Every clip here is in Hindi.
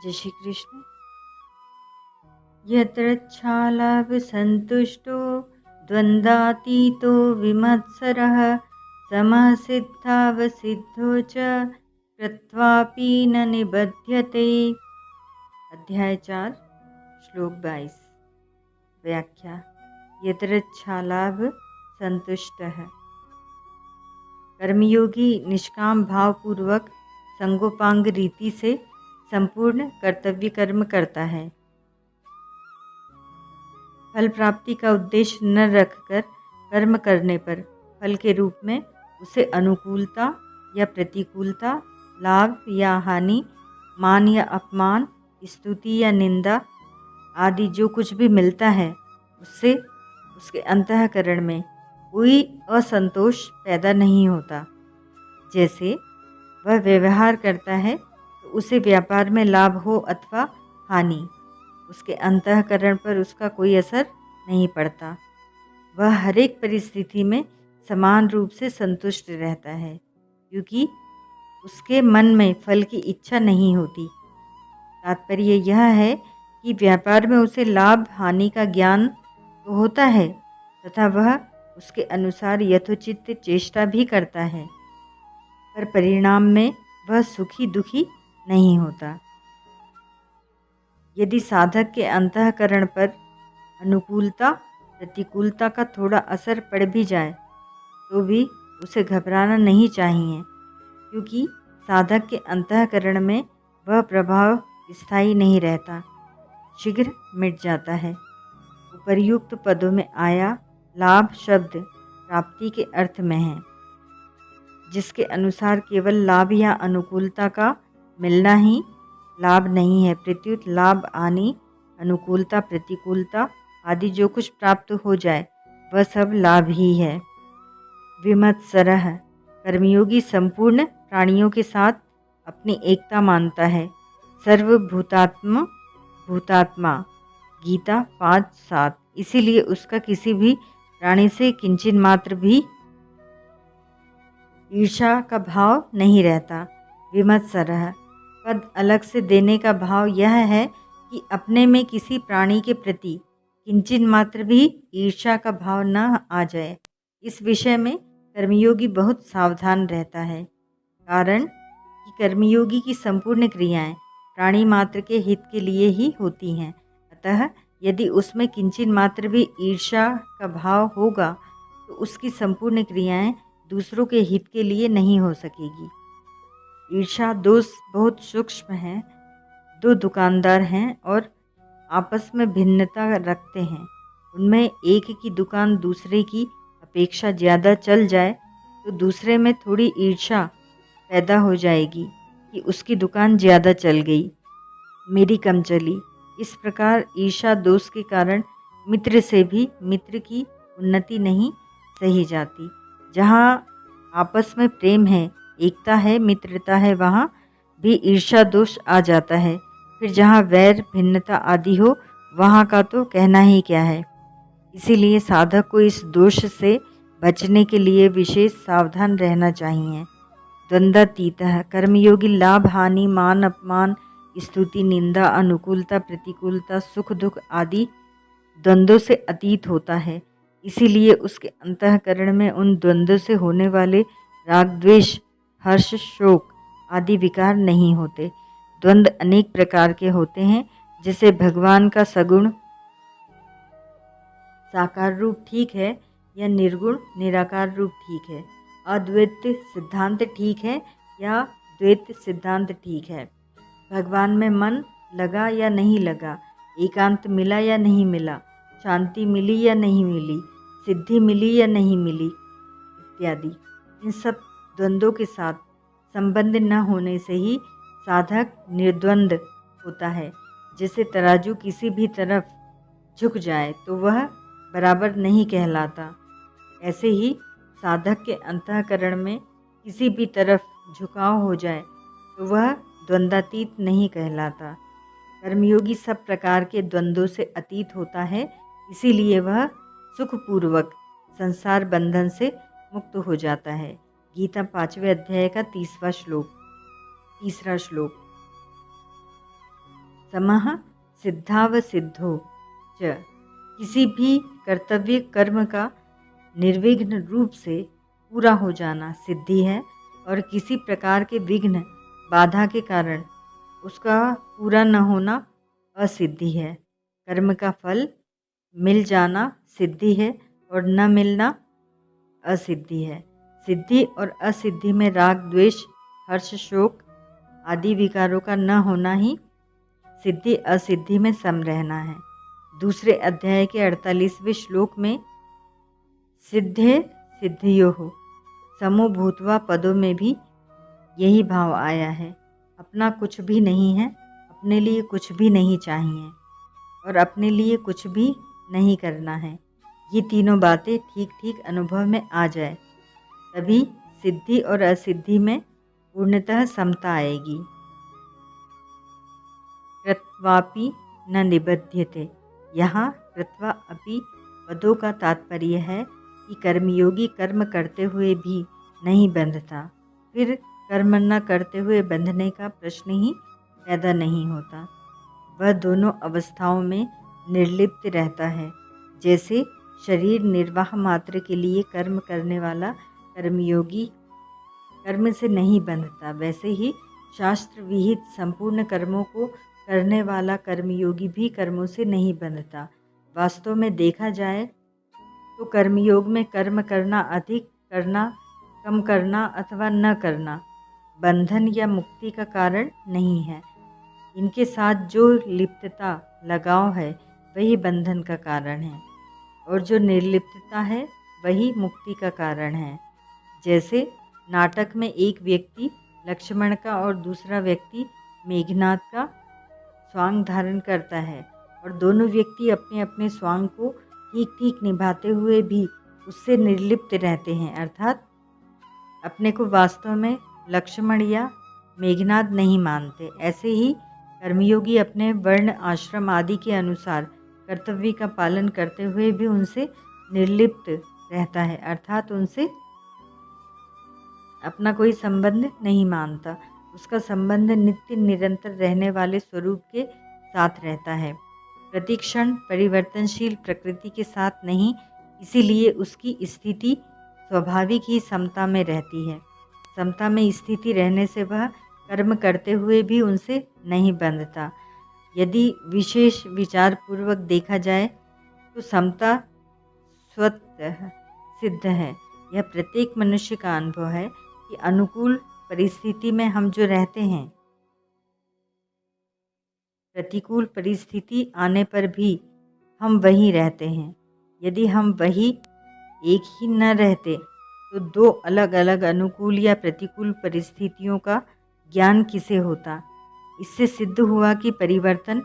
जय श्री कृष्ण। यत्रच्छालाभिसन्तुष्टो द्वन्द्वातीतो विमत्सरः समः सिद्धावसिद्धो च कृत्वापि न निबध्यते। अध्याय 4 श्लोक 22। व्याख्या। यत्रच्छालाभ संतुष्टः। कर्मयोगी निष्काम भाव पूर्वक संगोपांग रीति से संपूर्ण कर्तव्य कर्म करता है। फल प्राप्ति का उद्देश्य न रखकर कर्म करने पर फल के रूप में उसे अनुकूलता या प्रतिकूलता, लाभ या हानि, मान या अपमान, स्तुति या निंदा आदि जो कुछ भी मिलता है उससे उसके अंतःकरण में कोई असंतोष पैदा नहीं होता। जैसे वह व्यवहार करता है तो उसे व्यापार में लाभ हो अथवा हानि, उसके अंतःकरण पर उसका कोई असर नहीं पड़ता। वह हर एक परिस्थिति में समान रूप से संतुष्ट रहता है, क्योंकि उसके मन में फल की इच्छा नहीं होती। तात्पर्य यह है कि व्यापार में उसे लाभ हानि का ज्ञान तो होता है तथा वह उसके अनुसार यथोचित चेष्टा भी करता है, पर परिणाम में वह सुखी दुखी नहीं होता। यदि साधक के अंतःकरण पर अनुकूलता प्रतिकूलता का थोड़ा असर पड़ भी जाए तो भी उसे घबराना नहीं चाहिए, क्योंकि साधक के अंतःकरण में वह प्रभाव स्थायी नहीं रहता, शीघ्र मिट जाता है। उपर्युक्त पदों में आया लाभ शब्द प्राप्ति के अर्थ में है, जिसके अनुसार केवल लाभ या अनुकूलता का मिलना ही लाभ नहीं है, प्रत्युत लाभ हानि अनुकूलता प्रतिकूलता आदि जो कुछ प्राप्त हो जाए वह सब लाभ ही है। विमत्सरः। कर्मयोगी संपूर्ण प्राणियों के साथ अपनी एकता मानता है। सर्वभूतात्म भूतात्मा, गीता 5:7। इसीलिए उसका किसी भी प्राणी से किंचित मात्र भी ईर्ष्या का भाव नहीं रहता। विमत्सरः पद अलग से देने का भाव यह है कि अपने में किसी प्राणी के प्रति किंचित मात्र भी ईर्ष्या का भाव न आ जाए। इस विषय में कर्मयोगी बहुत सावधान रहता है, कारण कि कर्मयोगी की संपूर्ण क्रियाएं प्राणी मात्र के हित के लिए ही होती हैं। अतः यदि उसमें किंचित मात्र भी ईर्ष्या का भाव होगा तो उसकी संपूर्ण क्रियाएं दूसरों के हित के लिए नहीं हो सकेगी। ईर्ष्या दोष बहुत सूक्ष्म है। दो दुकानदार हैं और आपस में भिन्नता रखते हैं। उनमें एक की दुकान दूसरे की अपेक्षा ज़्यादा चल जाए तो दूसरे में थोड़ी ईर्ष्या पैदा हो जाएगी कि उसकी दुकान ज़्यादा चल गई, मेरी कम चली। इस प्रकार ईर्ष्या दोष के कारण मित्र से भी मित्र की उन्नति नहीं सही जाती। जहाँ आपस में प्रेम है, एकता है, मित्रता है, वहाँ भी ईर्ष्या दोष आ जाता है। फिर जहाँ वैर भिन्नता आदि हो वहाँ का तो कहना ही क्या है। इसीलिए साधक को इस दोष से बचने के लिए विशेष सावधान रहना चाहिए। द्वंद्वातीतः। कर्मयोगी लाभ हानि मान अपमान स्तुति निंदा अनुकूलता प्रतिकूलता सुख दुख आदि द्वंद्वों से अतीत होता है। इसीलिए उसके अंतःकरण में उन द्वंद्वों से होने वाले राग द्वेष हर्ष शोक आदि विकार नहीं होते। द्वंद्व अनेक प्रकार के होते हैं, जैसे भगवान का सगुण साकार रूप ठीक है या निर्गुण निराकार रूप ठीक है, अद्वैत सिद्धांत ठीक है या द्वैत सिद्धांत ठीक है, भगवान में मन लगा या नहीं लगा, एकांत मिला या नहीं मिला, शांति मिली या नहीं मिली, सिद्धि मिली या नहीं मिली इत्यादि। इन सब द्वंद्वों के साथ संबंध न होने से ही साधक निर्द्वंद होता है। जैसे तराजू किसी भी तरफ झुक जाए तो वह बराबर नहीं कहलाता, ऐसे ही साधक के अंतःकरण में किसी भी तरफ झुकाव हो जाए तो वह द्वंद्वातीत नहीं कहलाता। कर्मयोगी सब प्रकार के द्वंद्वों से अतीत होता है, इसीलिए वह सुखपूर्वक संसार बंधन से मुक्त हो जाता है। गीता 5वें अध्याय का 30वां श्लोक। तीसरा श्लोक। समः सिद्धावसिद्धौ च। किसी भी कर्तव्य कर्म का निर्विघ्न रूप से पूरा हो जाना सिद्धि है और किसी प्रकार के विघ्न बाधा के कारण उसका पूरा न होना असिद्धि है। कर्म का फल मिल जाना सिद्धि है और न मिलना असिद्धि है। सिद्धि और असिद्धि में राग द्वेष हर्ष शोक आदि विकारों का न होना ही सिद्धि असिद्धि में सम रहना है। दूसरे अध्याय के 48वें श्लोक में सिद्धे सिद्धियोः समो भूत्वा पदों में भी यही भाव आया है। अपना कुछ भी नहीं है, अपने लिए कुछ भी नहीं चाहिए और अपने लिए कुछ भी नहीं करना है। ये तीनों बातें ठीक ठीक अनुभव में आ जाए तभी सिद्धि और असिद्धि में पूर्णतः समता आएगी। कृत्वापि न निबध्यते। यहाँ कृत्वा अपि पदों का तात्पर्य है कि कर्मयोगी कर्म करते हुए भी नहीं बंधता, फिर कर्म न करते हुए बंधने का प्रश्न ही पैदा नहीं होता। वह दोनों अवस्थाओं में निर्लिप्त रहता है। जैसे शरीर निर्वाह मात्र के लिए कर्म करने वाला कर्मयोगी कर्म से नहीं बंधता, वैसे ही शास्त्र विहित संपूर्ण कर्मों को करने वाला कर्मयोगी भी कर्मों से नहीं बंधता। वास्तव में देखा जाए तो कर्मयोग में कर्म करना, अधिक करना, कम करना अथवा न करना बंधन या मुक्ति का कारण नहीं है। इनके साथ जो लिप्तता लगाव है वही बंधन का कारण है और जो निर्लिप्तता है वही मुक्ति का कारण है। जैसे नाटक में एक व्यक्ति लक्ष्मण का और दूसरा व्यक्ति मेघनाद का स्वांग धारण करता है और दोनों व्यक्ति अपने अपने स्वांग को ठीक ठीक निभाते हुए भी उससे निर्लिप्त रहते हैं, अर्थात अपने को वास्तव में लक्ष्मण या मेघनाद नहीं मानते। ऐसे ही कर्मयोगी अपने वर्ण आश्रम आदि के अनुसार कर्तव्य का पालन करते हुए भी उनसे निर्लिप्त रहता है, अर्थात उनसे अपना कोई संबंध नहीं मानता। उसका संबंध नित्य निरंतर रहने वाले स्वरूप के साथ रहता है, प्रतिक्षण परिवर्तनशील प्रकृति के साथ नहीं। इसीलिए उसकी स्थिति स्वाभाविक ही समता में रहती है। समता में स्थिति रहने से वह कर्म करते हुए भी उनसे नहीं बंधता। यदि विशेष विचार पूर्वक देखा जाए तो समता स्वतः सिद्ध है। यह प्रत्येक मनुष्य का अनुभव है कि अनुकूल परिस्थिति में हम जो रहते हैं, प्रतिकूल परिस्थिति आने पर भी हम वहीं रहते हैं। यदि हम वही एक ही न रहते तो दो अलग अलग अनुकूल या प्रतिकूल परिस्थितियों का ज्ञान किसे होता। इससे सिद्ध हुआ कि परिवर्तन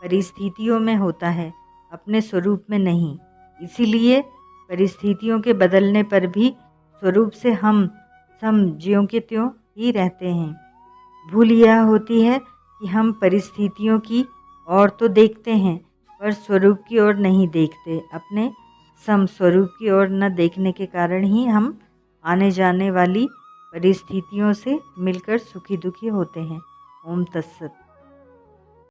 परिस्थितियों में होता है, अपने स्वरूप में नहीं। इसीलिए परिस्थितियों के बदलने पर भी स्वरूप से हम सम ज्यों के त्यों ही रहते हैं। भूल यह होती है कि हम परिस्थितियों की ओर तो देखते हैं पर स्वरूप की ओर नहीं देखते। अपने सम स्वरूप की ओर न देखने के कारण ही हम आने जाने वाली परिस्थितियों से मिलकर सुखी दुखी होते हैं। ओम तत्सत।